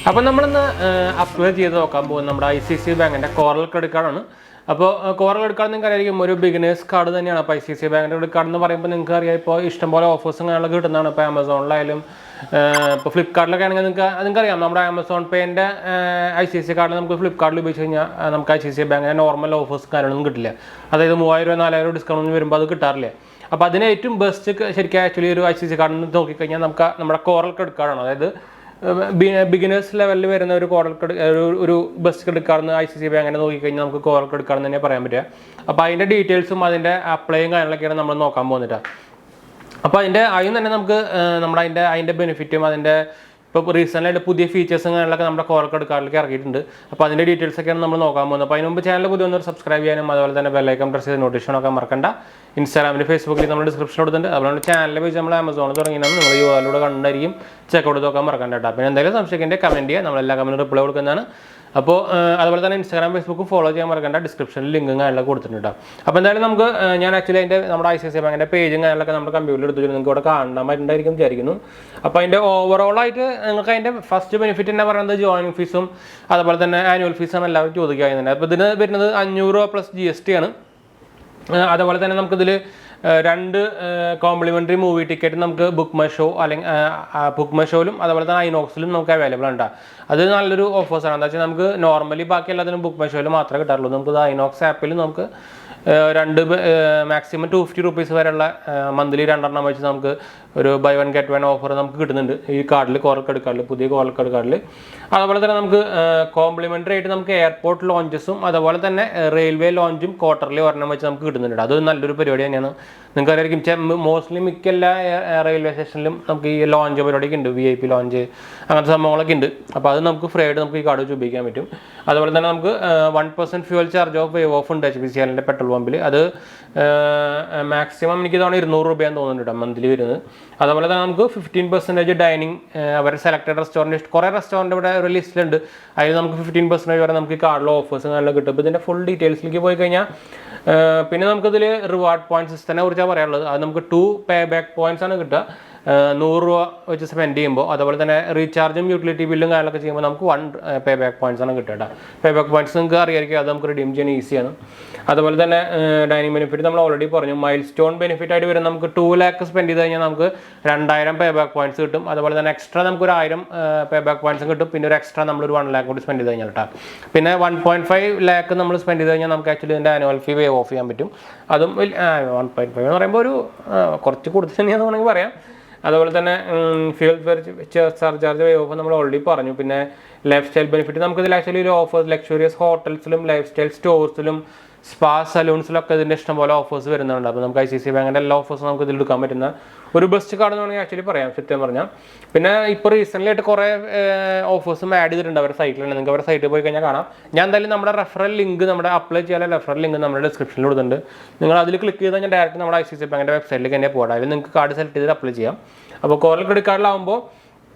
അപ്പോൾ നമ്മളിന്ന് അപ്ലൈ ചെയ്ത് നോക്കാൻ പോകുന്നത് നമ്മുടെ ഐസിഐസിഐ ബാങ്കിൻ്റെ കോറൽ ക്രെഡിറ്റ് കാർഡാണ്. അപ്പോൾ കോറൽ ക്രെഡിറ്റ് കാർഡ് നിങ്ങൾക്ക് അറിയാം ഒരു ബിഗിനേഴ്സ് കാർഡ് തന്നെയാണ്. അപ്പോൾ ഐസിഐസിഐ ബാങ്കിൻ്റെ ക്രെഡിറ്റ് കാർഡ് എന്ന് പറയുമ്പോൾ നിങ്ങൾക്ക് അറിയാം ഇപ്പോൾ ഇഷ്ടംപോലെ ഓഫേഴ്സും കാര്യങ്ങളൊക്കെ കിട്ടുന്നതാണ്. ഇപ്പോൾ ആമസോണിലായാലും ഇപ്പോൾ ഫ്ലിപ്കാർട്ടിലൊക്കെ ആണെങ്കിൽ നിങ്ങൾക്കറിയാം നമ്മുടെ ആമസോൺ പേൻ്റെ ഐസിഐസിഐ കാർഡിൽ നമുക്ക് ഫ്ലിപ്കാർട്ടിൽ ഉപയോഗിച്ച് കഴിഞ്ഞാൽ നമുക്ക് ഐസിഐസിഐ ബാങ്കിൻ്റെ നോർമൽ ഓഫേഴ്സ് കാര്യങ്ങളൊന്നും കിട്ടില്ല. അതായത് 3000 രൂപ 4000 രൂപ ഡിസ്കൗണ്ട് വരുമ്പോൾ അത് കിട്ടാറില്ല. അപ്പോൾ അതിന് ഏറ്റവും ബെസ്റ്റ് ശരിക്കും ആക്ച്വലി ഒരു ഐസിഐസിഐ കാർഡിൽ നിന്ന് നോക്കിക്കഴിഞ്ഞാൽ നമുക്ക് നമ്മുടെ കോറൽ ക്രെഡിറ്റ് കാർഡാണ്. അതായത് ബിഗിനേഴ്സ് ലെവലിൽ വരുന്ന ഒരു കോറൽ ഒരു ബെസ്റ്റ് ക്രെഡിറ്റ് കാർഡ് ഐസിഐസിഐ ബാങ്കിനെ നോക്കിക്കഴിഞ്ഞാൽ നമുക്ക് കോറൽ ക്രെഡിറ്റ് കാർഡ് തന്നെ പറയാൻ പറ്റുക. അപ്പോൾ അതിൻ്റെ ഡീറ്റെയിൽസും അതിൻ്റെ അപ്ലൈയും കാര്യങ്ങളൊക്കെയാണ് നമ്മൾ നോക്കാൻ പോകുന്നത്. അപ്പോൾ അതിന് തന്നെ നമുക്ക് അതിൻ്റെ ബെനിഫിറ്റും അതിൻ്റെ ഇപ്പോൾ റീസെൻ്റായിട്ട് പുതിയ ഫീച്ചേഴ്സും കാര്യങ്ങളൊക്കെ നമ്മുടെ കോറൽ ക്രെഡിറ്റ് കാർഡിലേക്ക് ഇറക്കിയിട്ടുണ്ട്. അപ്പോൾ അതിൻ്റെ ഡീറ്റെയിൽസ് ഒക്കെയാണ് നമ്മൾ നോക്കാൻ പോകുന്നത്. അപ്പോൾ അതിന് മുമ്പ് ചാനൽ പുതിയ ഒന്ന് സബ്സ്ക്രൈബ് ചെയ്യാനും അതുപോലെ തന്നെ ബെല്ലൈക്കൺ പ്രസ് ചെയ്ത് നോട്ടിഫിക്കേഷൻ ഒക്കെ മറക്കണ്ട. ഇൻസ്റ്റാഗ്രാമിൽ ഫേസ്ബുക്കിൽ നമ്മൾ ഡിസ്ക്രിപ്ഷൻ കൊടുത്തിട്ടുണ്ട്. അതുപോലെ ചാനലിൽ വെച്ച് നമ്മൾ ആമസോണിൽ തുടങ്ങിയാണ് നിങ്ങൾ യുവാലൂടെ കണ്ടായിരിക്കും ചെക്കൗട്ട് നോക്കാൻ മറക്കണ്ട കേട്ടോ. പിന്നെ എന്തെങ്കിലും സംശയിക്കേണ്ട കമൻറ്റ് ചെയ്യുക, നമ്മളെല്ലാ കമൻറ്റും റിപ്ലൈ കൊടുക്കുന്നതാണ്. അപ്പോൾ അതുപോലെ തന്നെ ഇൻസ്റ്റാഗ്രാം ഫേസ്ബുക്കും ഫോളോ ചെയ്യാൻ മറക്കണ്ട. ഡിസ്ക്രിപ്ഷനിൽ ലിങ്കും കാര്യങ്ങളൊക്കെ കൊടുത്തിട്ടുണ്ട്. അപ്പോൾ എന്തായാലും നമുക്ക് ഞാൻ ആക്ച്വലി നമ്മുടെ ഐസിഐസിഐ ബാങ്കിൻ്റെ പേജും കാര്യങ്ങളൊക്കെ നമ്മുടെ കമ്പ്യൂട്ടറിൽ എടുത്തിട്ട് നിങ്ങൾക്ക് ഇവിടെ കാണാൻ പറ്റുന്നുണ്ടായിരിക്കും വിചാരിക്കുന്നു. അപ്പോൾ അതിൻ്റെ ഓവറോളായിട്ട് നിങ്ങൾക്ക് അതിൻ്റെ ഫസ്റ്റ് ബെനിഫിറ്റ് എന്ന് പറയുന്നത് ജോയിനിങ് ഫീസും അതുപോലെ തന്നെ ആനുവൽ ഫീസാണ് എല്ലാവരും ചോദിക്കുന്നത്. അപ്പോൾ ഇതിന് വരുന്നത് 500 രൂപ പ്ലസ് GST ആണ്. അതുപോലെ തന്നെ നമുക്കിതിൽ 2 കോംപ്ലിമെൻ്ററി മൂവി ടിക്കറ്റ് നമുക്ക് ബുക്ക് മൈ ഷോ അല്ലെങ്കിൽ ബുക്ക് മൈ ഷോയിലും അതുപോലെ തന്നെ ഐനോക്സിലും നമുക്ക് അവൈലബിൾ ഉണ്ട്. അത് നല്ലൊരു ഓഫേഴ്സാണ്. എന്താ വെച്ചാൽ നമുക്ക് നോർമലി ബാക്കി എല്ലാത്തിനും ബുക്ക് മൈ ഷോയിൽ മാത്രമേ കിട്ടാറുള്ളൂ. നമുക്ക് ഐനോക്സ് ആപ്പിൽ നമുക്ക് മാക്സിമം 250 റുപ്പീസ് വരെയുള്ള മന്ത്ലി 2 എണ്ണം വെച്ച് നമുക്ക് ഒരു ബൈ 1 get 1 ഓഫർ നമുക്ക് കിട്ടുന്നുണ്ട് ഈ കാർഡിൽ, കോറൽ ക്രെഡിറ്റ് കാർഡിൽ, പുതിയ കോറൽ ക്രെഡിറ്റ് കാർഡിൽ. അതുപോലെ തന്നെ നമുക്ക് കോംപ്ലിമെൻ്ററി ആയിട്ട് നമുക്ക് എയർപോർട്ട് ലോഞ്ചസും അതുപോലെ തന്നെ റെയിൽവേ ലോഞ്ചും ക്വാർട്ടർലി ഒരെണ്ണം വെച്ച് നമുക്ക് കിട്ടുന്നുണ്ട്. അത് നല്ലൊരു പരിപാടി തന്നെയാണ്. നിങ്ങൾക്ക് അറിയായിരിക്കും മോസ്റ്റ്ലി മിക്ക എല്ലാ റെയിൽവേ സ്റ്റേഷനിലും നമുക്ക് ഈ ലോഞ്ച് പരിപാടിയൊക്കെ ഉണ്ട്, VIP ലോഞ്ച് അങ്ങനത്തെ സംഭവങ്ങളൊക്കെ ഉണ്ട്. അപ്പോൾ അത് നമുക്ക് ഫ്രീ ആയിട്ട് നമുക്ക് ഈ കാർഡ് വെച്ച് ഉപയോഗിക്കാൻ പറ്റും. അതുപോലെ തന്നെ നമുക്ക് 1% ഫ്യൂവൽ ചാർജ് വേവ് ഓഫ് ഉണ്ട് HPCLൻ്റെ പെട്രോൾ പമ്പിൽ. അത് മാക്സിമം എനിക്ക് തോന്നുന്നു 200 രൂപയാന്ന് തോന്നുന്നുണ്ട് മന്ത്ലി വരുന്നത്. അതുപോലെ തന്നെ നമുക്ക് 15% ഡൈനിങ് അവരുടെ സെലക്ടഡ് റെസ്റ്റോറൻറ്റ്, കുറേ റെസ്റ്റോറൻറ്റ് ഇവിടെ ഒരു ലിസ്റ്റിലുണ്ട്. അതിൽ നമുക്ക് 15% വരെ നമുക്ക് ഈ കാർഡിലെ ഓഫേഴ്സ് നല്ല കിട്ടും. അപ്പോൾ ഇതിൻ്റെ ഫുൾ ഡീറ്റെയിൽസിലേക്ക് പോയി കഴിഞ്ഞാൽ പിന്നെ നമുക്കിതിൽ റിവാർഡ് പോയിന്റ് സിസ്റ്റത്തിനെ കുറിച്ചാണ് പറയാനുള്ളത്. അത് നമുക്ക് 2 പേ ബാക്ക് പോയിന്റ്സ് ആണ് കിട്ടുക 100 രൂപ വെച്ച് സ്പെൻഡ് ചെയ്യുമ്പോൾ. അതുപോലെ തന്നെ റീചാർജും യൂട്ടിലിറ്റി ബില്ലും കാര്യങ്ങളൊക്കെ ചെയ്യുമ്പോൾ നമുക്ക് 1 പേ ബാക്ക് പോയിന്റ്സ് ആണ് കിട്ടുക. പേ ബാക്ക് പോയിന്റ്സ് നിങ്ങൾക്ക് അറിയായിരിക്കും, അത് നമുക്ക് റിഡീം ചെയ്യാൻ ഈസിയാണ്. അതുപോലെ തന്നെ ഡൈനിങ് ബെനിഫിറ്റ് നമ്മൾ ഓൾറെഡി പറഞ്ഞു. മൈൽ സ്റ്റോൺ ബെനിഫിറ്റ് ആയിട്ട് വരും. നമുക്ക് 2 lakh സ്പെൻഡ് ചെയ്ത് കഴിഞ്ഞാൽ നമുക്ക് 2000 പേ ബാക്ക് പോയിന്റ്സ് കിട്ടും. അതുപോലെ തന്നെ എക്സ്ട്രാ നമുക്ക് 1000 പേ ബാക്ക് പോയിന്റ്സ് കിട്ടും. പിന്നെ ഒരു എക്സ്ട്രാ നമ്മളൊരു 1 lakh കൂടി സ്പെൻഡ് ചെയ്ത് കഴിഞ്ഞാൽ കേട്ടോ. പിന്നെ 1.5 lakh നമ്മൾ സ്പെൻഡ് ചെയ്ത് കഴിഞ്ഞാൽ നമുക്ക് ആക്ച്വലി ഇതിൻ്റെ ആനുവൽ ഫീ വേവ് ഓഫ് ചെയ്യാൻ പറ്റും. അതും 1.5 എന്ന് പറയുമ്പോൾ ഒരു കുറച്ച് കൂടുതൽ തന്നെയാണെന്ന് വേണമെങ്കിൽ പറയാം. അതുപോലെ തന്നെ ഫ്യൂൽ സർചാർജ് വേവ് ഓഫ് നമ്മൾ ഓൾറെഡി പറഞ്ഞു. പിന്നെ ലൈഫ് സ്റ്റൈൽ ബെനിഫിറ്റ് നമുക്കിതിൽ ആക്ച്വലി ഒരു ഓഫേഴ്സ് ലക്ഷറിയസ് ഹോട്ടൽസിലും ലൈഫ് സ്റ്റൈൽ സ്റ്റോഴ്സിലും സ്പാ സലൂൺസിലൊക്കെ ഇതിൻ്റെ ഇഷ്ടംപോലെ ഓഫേഴ്സ് വരുന്നുണ്ട്. അപ്പോൾ നമുക്ക് ഐസിഐസിഐ ബാങ്കിൻ്റെ എല്ലാ ഓഫേഴ്സും നമുക്ക് ഇതിൽ എടുക്കാൻ പറ്റുന്ന ഒരു ബെസ്റ്റ് കാർഡ് എന്ന് വേണമെങ്കിൽ ആക്ച്വലി പറയാം സത്യം പറഞ്ഞാൽ. പിന്നെ ഇപ്പോൾ റീസെൻ്റ്ലി ആയിട്ട് കുറേ ഓഫേഴ്സും ആഡ് ചെയ്തിട്ടുണ്ട് അവരുടെ സൈറ്റിലുണ്ട്. നിങ്ങൾക്ക് അവരുടെ സൈറ്റിൽ പോയി കഴിഞ്ഞാൽ കാണാം. ഞാൻ എന്തായാലും നമ്മുടെ റെഫറൽ ലിങ്ക്, നമ്മുടെ അപ്ലൈ ചെയ്യാൻ റെഫറൽ ലിങ്ക് നമ്മുടെ ഡിസ്ക്രിപ്ഷനിൽ കൊടുത്തിട്ടുണ്ട്. നിങ്ങൾ അതിൽ ക്ലിക്ക് ചെയ്ത് കഴിഞ്ഞാൽ ഡയറക്റ്റ് നമ്മുടെ ഐസിഐസിഐ ബാങ്കിൻ്റെ വെബ്സൈറ്റിലേക്ക് തന്നെ പോകാം. അതിൽ നിങ്ങൾക്ക് കാർഡ് സെലക്ട് ചെയ്ത് അപ്ലൈ ചെയ്യാം. അപ്പോൾ കോറൽ ക്രെഡിറ്റ് കാർഡിലാവുമ്പോൾ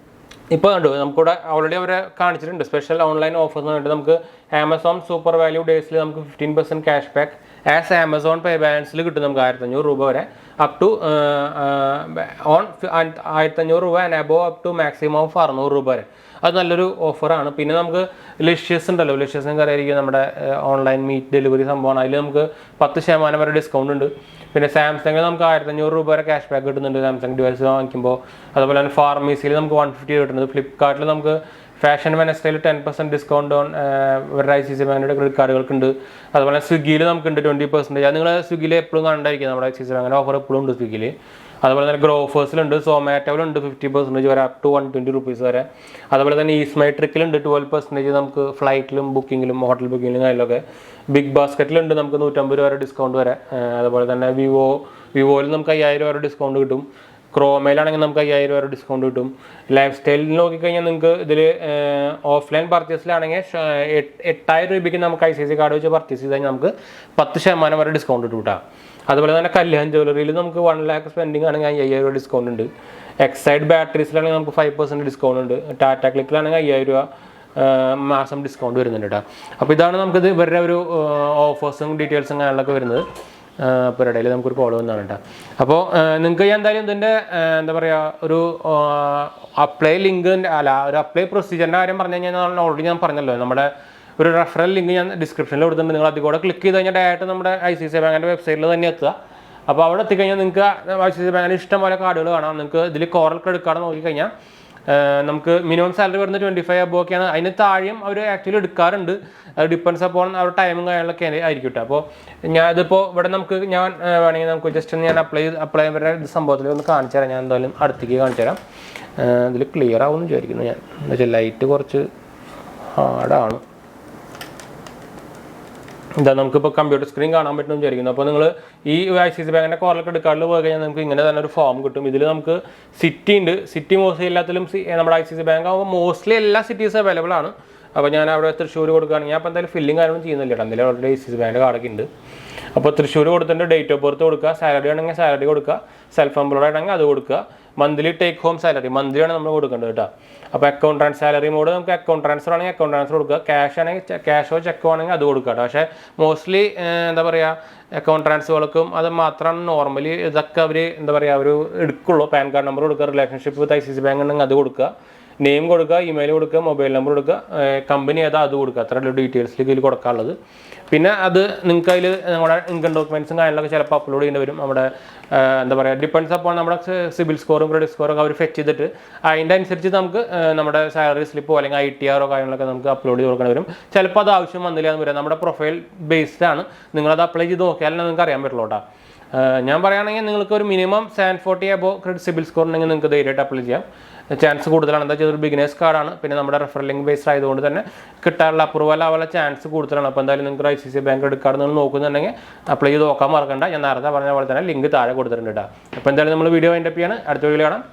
ഇപ്പോൾ കണ്ടു നമുക്കിവിടെ ഓൾറെഡി അവരെ കാണിച്ചിട്ടുണ്ട് സ്പെഷ്യൽ ഓൺലൈൻ ഓഫേഴ്സ് എന്ന് പറഞ്ഞിട്ട് നമുക്ക് ആമസോൺ സൂപ്പർ വാല്യൂ ഡേയ്സിൽ നമുക്ക് 15% ക്യാഷ് ബാക്ക് ആസ് ആമസോൺ പേ ബാലൻസിൽ കിട്ടും. നമുക്ക് 1500 രൂപ വരെ അപ് ടു ഓൺ 1500 രൂപ and above up to maximum of 600 രൂപ വരെ. അത് നല്ലൊരു ഓഫറാണ്. പിന്നെ നമുക്ക് ലിഷ്യസ് ഉണ്ടല്ലോ, ലിഷ്യസ് അറിയായിരിക്കും നമ്മുടെ ഓൺലൈൻ മീറ്റ് ഡെലിവറി സംഭവമാണ്. അതിൽ നമുക്ക് 10% വരെ ഡിസ്കൗണ്ട് ഉണ്ട്. പിന്നെ സാംസങ്ങിൽ നമുക്ക് 1500 രൂപ വരെ ക്യാഷ് ബാക്ക് കിട്ടുന്നുണ്ട് സാംസങ് ഡിവൈസ് വാങ്ങിക്കുമ്പോൾ. അതുപോലെ തന്നെ ഫാർമസിയിൽ നമുക്ക് 150 കിട്ടുന്നത്. ഫ്ലിപ്കാർട്ടിൽ നമുക്ക് ഫാഷൻ വെനസ്ഡേയിൽ 10% ഡിസ്കൗണ്ട് ഓൺ ഐസിഐസിഐ ബാങ്കിൻ്റെ ക്രെഡിറ്റ് കാർഡുകൾക്കുണ്ട്. അതുപോലെ സ്വിഗ്ഗിയിൽ നമുക്കുണ്ട് 20%. അത് നിങ്ങൾ സ്വിഗ്ഗിയിൽ എപ്പോഴും കണ്ടായിരിക്കും നമ്മുടെ ഐസിഐസിഐ ബാങ്കിൻ്റെ ഓഫർ എപ്പോഴും ഉണ്ട് സ്വിഗ്ഗിയിൽ. അതുപോലെ തന്നെ ഗ്രോഫേഴ്സിലുണ്ട്, സൊമാറ്റോയിലുണ്ട് 50% വരെ അപ് ടു 120 റുപ്പീസ് വരെ. അതുപോലെ തന്നെ ഈസ്മൈട്രിക്കിലുണ്ട് 12% നമുക്ക് ഫ്ലൈറ്റിലും ബുക്കിങ്ങിലും ഹോട്ടൽ ബുക്കിങ്ങിലും അതിലൊക്കെ. ബിഗ് ബാസ്ക്കറ്റിലുണ്ട് നമുക്ക് 150 രൂപ വരെ ഡിസ്കൗണ്ട് വരെ. അതുപോലെ തന്നെ വിവോയിൽ നമുക്ക് 5000 രൂപ വരെ ഡിസ്കൗണ്ട് കിട്ടും. ക്രോമയിലാണെങ്കിൽ നമുക്ക് 5000 രൂപ വരെ ഡിസ്കൗണ്ട് കിട്ടും. ലൈഫ് സ്റ്റൈലിൽ നോക്കിക്കഴിഞ്ഞാൽ നിങ്ങൾക്ക് ഇതിൽ ഓഫ്ലൈൻ പർച്ചേസിലാണെങ്കിൽ 8000 രൂപയ്ക്ക് നമുക്ക് ഐസിഐസിഐ കാർഡ് വെച്ച് പർച്ചേസ് ചെയ്ത് കഴിഞ്ഞാൽ നമുക്ക് 10% വരെ ഡിസ്കൗണ്ട് കിട്ടും കേട്ടോ. അതുപോലെ തന്നെ കല്യാൺ ജ്വല്ലറിയിൽ നമുക്ക് 1 lakh സ്പെൻഡിങ് ആണെങ്കിൽ 5000 രൂപ ഡിസ്കൗണ്ട് ഉണ്ട്. എക്സൈഡ് ബാറ്ററീസിലാണെങ്കിൽ നമുക്ക് 5% ഡിസ്കൗണ്ട് ഉണ്ട്. ടാറ്റ ക്ലിക്കിലാണെങ്കിൽ 5000 രൂപ മാസം ഡിസ്കൗണ്ട് വരുന്നുണ്ട് കേട്ടോ. അപ്പോൾ ഇതാണ് നമുക്കിത് ഇവരുടെ ഒരു ഓഫേഴ്സും ഡീറ്റെയിൽസും കാര്യങ്ങളൊക്കെ വരുന്നത്. അപ്പോൾ ഇടയിൽ നമുക്കൊരു കോൾ വന്നതാണ് കേട്ടോ. അപ്പോൾ നിങ്ങൾക്ക് ഞാൻ എന്തായാലും ഇതിൻ്റെ എന്താ പറയുക ഒരു അപ്ലൈ ലിങ്ക് അല്ല ഒരു അപ്ലൈ പ്രൊസീജിയറിൻ്റെ കാര്യം പറഞ്ഞു കഴിഞ്ഞാൽ ഓൾറെഡി ഞാൻ പറഞ്ഞല്ലോ, നമ്മുടെ ഒരു റെഫറൽ ലിങ്ക് ഞാൻ ഡിസ്ക്രിപ്ഷനിൽ കൊടുത്തിട്ടുണ്ട്. നിങ്ങൾ അതിൽ കൂടെ ക്ലിക്ക് ചെയ്ത് കഴിഞ്ഞാൽ ഡയറക്റ്റ് നമ്മുടെ ICICI ബാങ്കിൻ്റെ വെബ്സൈറ്റിൽ തന്നെ എത്തുക. അപ്പോൾ അവിടെ എത്തിക്കഴിഞ്ഞാൽ നിങ്ങൾക്ക് ICICI ബാങ്കിൻ്റെ ഇഷ്ടം പോലെ കാർഡുകൾ കാണാം. നിങ്ങൾക്ക് ഇതിൽ കോറൽ ക്രെഡിറ്റ് കാർഡ് നോക്കിക്കഴിഞ്ഞാൽ നമുക്ക് മിനിമം സാലറി വരുന്നത് 25 above ഒക്കെയാണ്. അതിന് താഴെയും അവർ ആക്ച്വലി എടുക്കാറുണ്ട്. അത് ഡിപ്പെൻസ് അപ്പോൾ അവർ ടൈമും കാര്യങ്ങളൊക്കെ ആയിരിക്കും കേട്ടോ. അപ്പോൾ ഞാൻ ഇതിപ്പോൾ ഇവിടെ ഞാൻ വേണമെങ്കിൽ നമുക്ക് ജസ്റ്റ് ഞാൻ അപ്ലൈ ചെയ്യുന്ന സംഭവത്തിൽ ഒന്ന് കാണിച്ചു തരാം. ഞാൻ എന്തായാലും അടുത്തേക്ക് കാണിച്ചു തരാം. ഇതിൽ ക്ലിയർ ആവുമെന്ന് വിചാരിക്കുന്നു ഞാൻ. എന്താ വെച്ചാൽ ലൈറ്റ് കുറച്ച് ഹാർഡാണ്. എന്താ നമുക്കിപ്പോൾ കമ്പ്യൂട്ടർ സ്ക്രീൻ കാണാൻ പറ്റുമെന്ന് വിചാരിക്കുന്നു. അപ്പോൾ നിങ്ങൾ ഈ ICICI ബാങ്കിൻ്റെ കോറൽ ക്രെഡിറ്റ് കാർഡിൽ പോയി കഴിഞ്ഞാൽ നമുക്ക് ഇങ്ങനെ തന്നെ ഒരു ഫോം കിട്ടും. ഇതിൽ നമുക്ക് സിറ്റി ഉണ്ട്. സിറ്റി മോസ്റ്റ്ലി എല്ലാത്തിലും നമ്മുടെ ICICI ബാങ്ക് ആകുമ്പോൾ മോസ്റ്റ്ലി എല്ലാ സിറ്റീസും അവൈലബിൾ ആണ്. അപ്പോൾ ഞാൻ അവിടെ തൃശ്ശൂർ കൊടുക്കുകയാണെങ്കിൽ ഞാൻ അപ്പോൾ എന്തായാലും ഫില്ലിങ് കാര്യങ്ങളും ചെയ്യുന്നില്ല കേട്ടോ. എന്തായാലും ഓൾറെഡി ICICI ബാങ്കിൻ്റെ കാർഡൊക്കെ ഉണ്ട്. അപ്പോൾ തൃശ്ശൂർ കൊടുത്തിട്ട് ഡേറ്റ് ഓഫ് ബർത്ത് കൊടുക്കുക, സാലറി ആണെങ്കിൽ സാലറി കൊടുക്കുക, സെൽഫ് എംപ്ലോയ്ഡ് ആണെങ്കിൽ അത് കൊടുക്കുക, മന്ത്ലി ടേക്ക് ഹോം സാലറി മന്ത്ലിയാണ് നമ്മൾ കൊടുക്കേണ്ടത് കേട്ടോ. അപ്പോൾ അക്കൗണ്ട് ട്രാൻസ്ഫർ സാലറി മോഡ് നമുക്ക് അക്കൗണ്ട് ട്രാൻസ്ഫർ ആണെങ്കിൽ അക്കൗണ്ട് ട്രാൻസ്ഫർ കൊടുക്കുക, ക്യാഷ് ആണെങ്കിൽ ക്യാഷോ ചെക്കോ ആണെങ്കിൽ അത് കൊടുക്കുക കേട്ടോ. പക്ഷേ മോസ്റ്റ്ലി എന്താ പറയുക അക്കൗണ്ട് ട്രാൻസ്ഫറുകൾക്കും അത് മാത്രമാണ് നോർമലി ഇതൊക്കെ അവർ എന്താ പറയുക ഒരു എടുക്കുള്ളൂ. പാൻ കാർഡ് നമ്പർ കൊടുക്കുക, റിലേഷൻഷിപ്പ് വിത്ത് ICICI ബാങ്ക് ഉണ്ടെങ്കിൽ അത് കൊടുക്കുക, നെയിം കൊടുക്കുക, ഇമെയിൽ കൊടുക്കുക, മൊബൈൽ നമ്പർ കൊടുക്കുക, കമ്പനി ഏതാ അത് കൊടുക്കുക. അത്ര ഡീറ്റെയിൽസിലേക്ക് ഇതിൽ കൊടുക്കാനുള്ളത്. പിന്നെ അത് നിങ്ങൾക്ക് അതിൽ നമ്മുടെ ഇൻകം ഡോക്യുമെൻറ്റ്സും കാര്യങ്ങളൊക്കെ ചിലപ്പോൾ അപ്ലോഡ് ചെയ്യേണ്ടി വരും. നമ്മുടെ എന്താ പറയുക ഡിപ്പെൻഡ്സ് അപ്പോൾ നമ്മുടെ സിബിൽ സ്കോറും ക്രെഡിറ്റ് സ്കോറൊക്കെ അവർ ഫെച്ച് ചെയ്തിട്ട് അതിൻ്റെ അനുസരിച്ച് നമുക്ക് നമ്മുടെ സാലറി സ്ലിപ്പോ അല്ലെങ്കിൽ ITR കാര്യങ്ങളൊക്കെ നമുക്ക് അപ്ലോഡ് ചെയ്ത് കൊടുക്കേണ്ടി വരും. ചിലപ്പോൾ അത് ആവശ്യം വന്നില്ല എന്ന് വരാം. നമ്മുടെ പ്രൊഫൈൽ ബേസ്ഡ് ആണ്. നിങ്ങളത് അപ്ലൈ ചെയ്ത് നോക്കിയാലും നിങ്ങൾക്ക് അറിയാൻ പറ്റുള്ളൂ കേട്ടോ. ഞാൻ പറയുകയാണെങ്കിൽ നിങ്ങൾക്ക് ഒരു minimum 740 above credit CIBIL score ഉണ്ടെങ്കിൽ നിങ്ങൾക്ക് ധൈര്യമായിട്ട് അപ്ലൈ ചെയ്യാം. ചാൻസ് കൂടുതലാണ്. എന്താ വെച്ചാൽ ഒരു ബിഗിനേഴ്സ് കാർഡാണ്. പിന്നെ നമ്മുടെ റെഫറലിംഗ് ബേസ്ഡ് ആയതുകൊണ്ട് തന്നെ കിട്ടാനുള്ള അപ്രൂവൽ ആവാനുള്ള ചാൻസ് കൂടുതലാണ്. അപ്പോൾ എന്തായാലും നിങ്ങൾക്ക് ICICI ബാങ്ക് ക്രെഡിറ്റ് കാർഡ് നിങ്ങൾ നോക്കുന്നുണ്ടെങ്കിൽ അപ്ലൈ ചെയ്ത് നോക്കാൻ മറക്കണ്ട. ഞാൻ നേരത്തെ പറഞ്ഞ പോലെ തന്നെ ലിങ്ക് താഴെ കൊടുത്തിട്ടുണ്ട് കേട്ടോ. അപ്പോൾ എന്തായാലും നമ്മൾ വീഡിയോ വൈൻഡപ്പ് ചെയ്യാണ്. അടുത്ത വീഡിയോ കാണാം.